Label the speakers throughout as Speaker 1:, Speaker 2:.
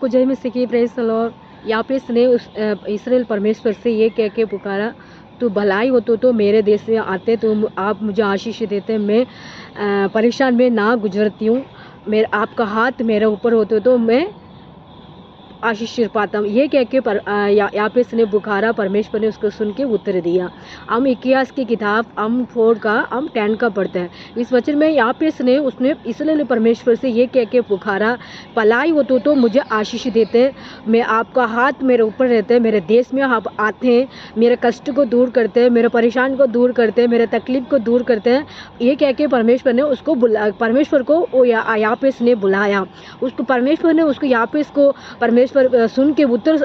Speaker 1: को जय मसीह की प्रेज़ द लॉर्ड। यापेस ने उस इस्राएल परमेश्वर से ये कह के पुकारा, तू भलाई हो तो मेरे देश में आते, तो आप मुझे आशीष देते, मैं परेशान में ना गुजरती हूँ, मेरा आपका हाथ मेरे ऊपर होते तो मैं आशीष पाता हूँ। ये कह के यापेस ने पुकारा, परमेश्वर ने उसको सुन के उत्तर दिया। हम इतिहास की किताब हम 10 का पढ़ते हैं। इस वचन में यापेस ने उसने इसलिए परमेश्वर से ये कह के पुकारा, भलाई हो तो मुझे आशीष देते, मैं आपका हाथ मेरे ऊपर रहते, मेरे देश में आप आते हैं, मेरे कष्ट को दूर करते हैं, मेरे परेशान को दूर करते हैं, मेरे तकलीफ को दूर करते हैं। ये कह के परमेश्वर ने उसको परमेश्वर को यापेस ने बुलाया। उसको परमेश्वर ने उसको यापेस को परमेश्वर सुन के उत्तर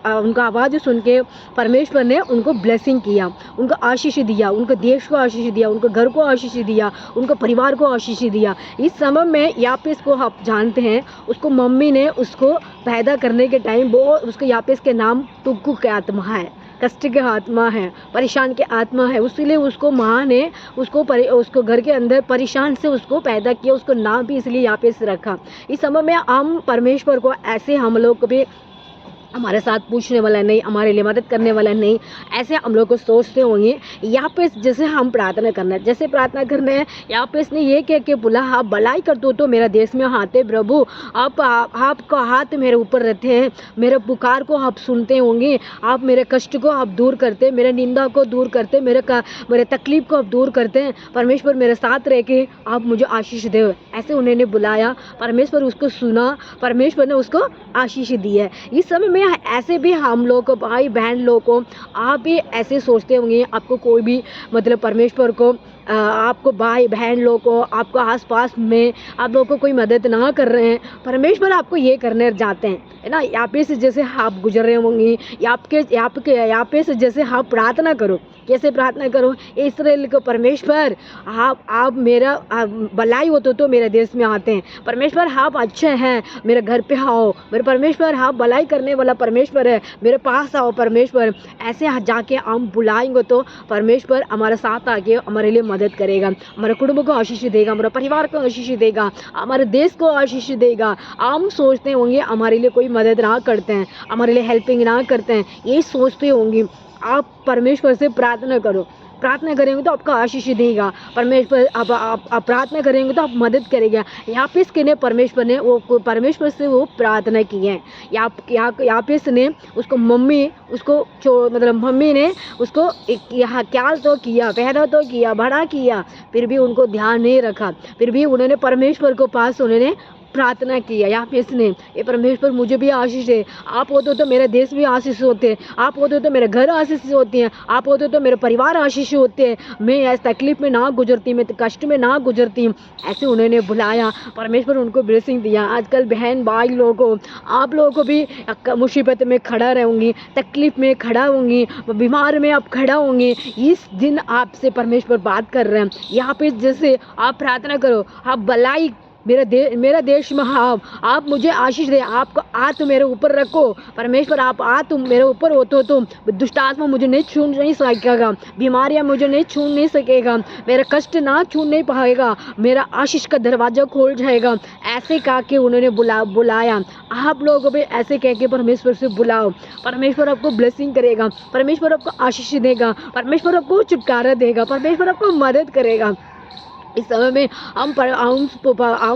Speaker 1: उनका आवाज़ सुन के परमेश्वर ने उनको ब्लेसिंग किया, उनको आशीष दिया, उनको देश को आशीष दिया, उनको घर को आशीष दिया, उनको परिवार को आशीष दिया। इस समय में यापेस को आप जानते हैं, उसको मम्मी ने उसको पैदा करने के टाइम वो उसके यापेस के नाम टुक्कू की आत्मा है, कष्ट के आत्मा है, परेशान के आत्मा है। उसलिए उसको माँ ने उसको घर के अंदर परेशान से उसको पैदा किया, उसको नाम भी इसलिए यापेस रखा। इस समय में हम परमेश्वर को ऐसे हम लोग को भी हमारे साथ पूछने वाला नहीं, हमारे लिए मदद करने वाला नहीं, ऐसे हम लोग को सोचते होंगे। यापेस जैसे हम प्रार्थना करना है, जैसे प्रार्थना करना है, यापेस ने ये कह के बोला, आप भलाई कर दो तो मेरा देश में आते प्रभु, आपका हाथ मेरे ऊपर रहते हैं, मेरे पुकार को आप सुनते होंगे, आप मेरे कष्ट को आप दूर करते, मेरे निंदा को दूर करते, मेरे तकलीफ को आप दूर करते हैं। परमेश्वर मेरे साथ रह के आप मुझे आशीष दे। ऐसे उन्होंने बुलाया, परमेश्वर उसको सुना, परमेश्वर ने उसको आशीष दी है। इस समय में ऐसे भी हम लोग को, भाई बहन लोग को, आप भी ऐसे सोचते होंगे, आपको कोई भी मतलब परमेश्वर को आपको भाई बहन लोग को, आपको आसपास में आप लोग को कोई मदद ना कर रहे हैं, परमेश्वर आपको ये करने जाते हैं, है ना। यापेस जैसे आप गुजर रहे होंगे, यापेस जैसे आप प्रार्थना करो। कैसे प्रार्थना करो? इस्राएल को परमेश्वर आप मेरा भलाई हो तो मेरे देश में आते हैं, परमेश्वर आप अच्छे हैं, मेरे घर पे आओ, मेरे परमेश्वर आप भलाई करने वाला परमेश्वर है, मेरे पास आओ परमेश्वर। ऐसे जाके हम बुलाएंगे तो परमेश्वर हमारे साथ आके हमारे लिए मदद करेगा, हमारे कुटुंब को आशीष देगा, हमारे परिवार को आशीष देगा, हमारे देश को आशीष देगा। हम सोचते होंगे हमारे लिए कोई मदद ना करते हैं, हमारे लिए हेल्पिंग ना करते हैं, ये सोचते होंगे। आप परमेश्वर से प्रार्थना करो, प्रार्थना करेंगे तो आपका आशीष देगा, परमेश्वर आप प्रार्थना करेंगे तो आप मदद करेगा। यापेस के ने परमेश्वर ने वो परमेश्वर से वो प्रार्थना की है। यापेस ने उसको मम्मी ने उसको क्या तो किया, पैदा तो किया, बड़ा किया, फिर भी उनको ध्यान नहीं रखा, फिर भी उन्होंने परमेश्वर को पास उन्होंने प्रार्थना किया। यापेस ने, ये परमेश्वर मुझे भी आशीष है, आप होते तो मेरे देश भी आशीष होते हैं, आप होते तो मेरे घर आशीष होते हैं, आप होते तो मेरे परिवार आशीष होते हैं, मैं ऐसी तकलीफ में ना गुजरती, मैं कष्ट में ना गुजरती। ऐसे उन्होंने बुलाया, परमेश्वर उनको ब्लेसिंग दिया। आजकल बहन भाई लोगों को, आप लोगों को भी मुसीबत में खड़ा रहूँगी, तकलीफ में खड़ा होंगी, बीमार में आप खड़ा होंगे। इस दिन आपसे परमेश्वर बात कर रहे हैं। यहाँ पे जैसे आप प्रार्थना करो, आप भलाई मेरा देश में आप मुझे आशीष दे, आपका हाथ मेरे ऊपर रखो परमेश्वर, आप हाथ मेरे ऊपर हो तो दुष्ट आत्मा मुझे नहीं छू नहीं सकेगा, बीमारियां मुझे नहीं छू नहीं सकेगा, मेरा कष्ट ना छू नहीं पाएगा, मेरा आशीष का दरवाजा खोल जाएगा। ऐसे कह के उन्होंने बुलाया। आप लोगों को भी ऐसे कह के परमेश्वर से बुलाओ, परमेश्वर आपको ब्लेसिंग करेगा, परमेश्वर आपको आशीष देगा, परमेश्वर आपको छुटकारा देगा, परमेश्वर आपको मदद करेगा। इस समय में हम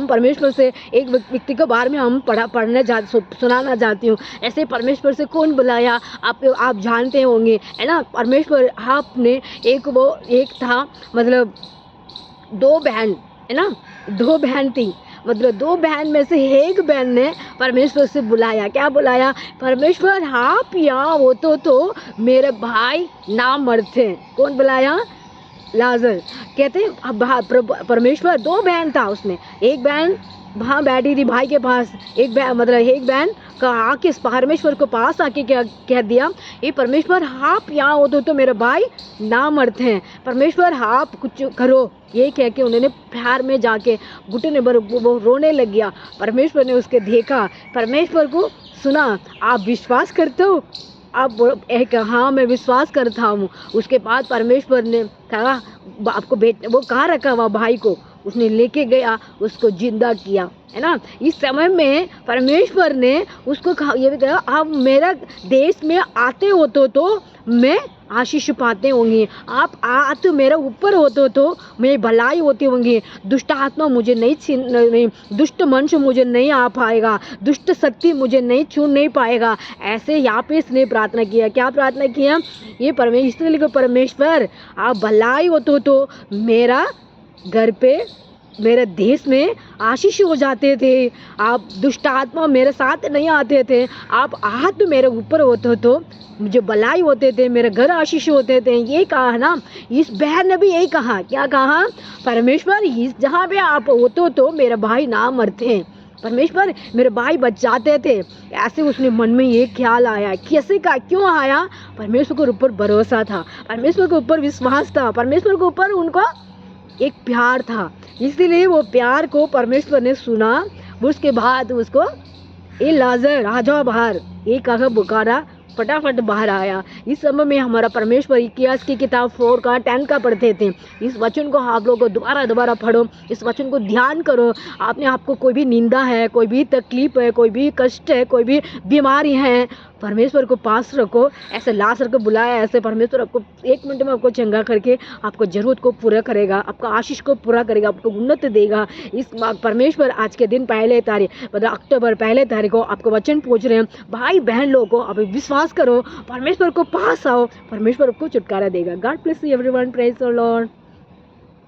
Speaker 1: परमेश्वर से एक व्यक्ति के बारे में हम सुनाना चाहती हूँ। ऐसे परमेश्वर से कौन बुलाया आप जानते होंगे, है ना। परमेश्वर आपने एक था, मतलब 2 बहन, है ना, 2 बहन थी, मतलब 2 बहन में से एक बहन ने परमेश्वर से बुलाया। क्या बुलाया? परमेश्वर आप यहाँ हो तो मेरे भाई ना मरते। कौन बुलाया? लाजर। कहते परमेश्वर 2 बहन था उसमें, एक बहन वहाँ बैठी थी भाई के पास, एक बहन का आके परमेश्वर को पास आके क्या कह दिया, ये परमेश्वर आप यहाँ हो तो मेरे भाई ना मरते हैं, परमेश्वर आप कुछ करो। ये कह के उन्होंने प्यार में जाके घुटने पर वो रोने लग गया। परमेश्वर ने उसके देखा, परमेश्वर को सुना, आप विश्वास करते हो? आप एक हाँ मैं विश्वास करता हूँ। उसके बाद परमेश्वर ने कहा आपको वो कहाँ रखा हुआ भाई को, उसने लेके गया, उसको जिंदा किया, है ना। इस समय में परमेश्वर ने उसको कहा, ये भी कहा, आप मेरा देश में आते होते तो मैं आशीष पाते होंगे, आप तो मेरे ऊपर होते तो मैं भलाई होती होंगी, दुष्ट आत्मा मुझे नहीं, दुष्ट मनुष्य मुझे नहीं आ पाएगा, दुष्ट शक्ति मुझे नहीं छू नहीं पाएगा। ऐसे यापेस ने प्रार्थना किया। क्या प्रार्थना किया? ये परमेश्वर के परमेश्वर आप भलाई होते तो मेरा घर पे, मेरे देश में आशीष हो जाते थे, आप दुष्ट आत्मा मेरे साथ नहीं आते थे, आप हाथ मेरे ऊपर होते तो मुझे भलाई होते थे, मेरे घर आशीष होते थे। ये कहा ना, इस बहन ने भी यही कहा। क्या कहा? परमेश्वर जहाँ पे आप होते तो मेरे भाई ना मरते, परमेश्वर मेरे भाई बच जाते थे। ऐसे उसने मन में ये ख्याल आया। कैसे का क्यों आया? परमेश्वर के ऊपर भरोसा था, परमेश्वर के ऊपर विश्वास था, परमेश्वर के ऊपर उनको एक प्यार था। इसलिए वो प्यार को परमेश्वर ने सुना। उसके बाद उसको ए लाजर आ जाओ बाहर, एक कहा पुकारा, फटाफट बाहर आया। इस समय में हमारा परमेश्वर इतिहास की किताब 4 का 10 का पढ़ते थे। इस वचन को आप लोगों को दोबारा पढ़ो, इस वचन को ध्यान करो। आपने आपको कोई भी निंदा है, कोई भी तकलीफ है, कोई भी कष्ट है, कोई भी बीमारी है, परमेश्वर को पास रखो। ऐसे लाजर को बुलाया, ऐसे परमेश्वर आपको 1 मिनट में आपको चंगा करके आपको जरूरत को पूरा करेगा, आपका आशीष को पूरा करेगा, आपको उन्नत देगा। इस परमेश्वर आज के दिन पहले तारीख, मतलब अक्टूबर पहले तारीख को आपको वचन पहुँच रहे हैं। भाई बहन लोगों को आप विश्वास करो, परमेश्वर को पास आओ, परमेश्वर आपको छुटकारा देगा। God bless you everyone, praise the Lord.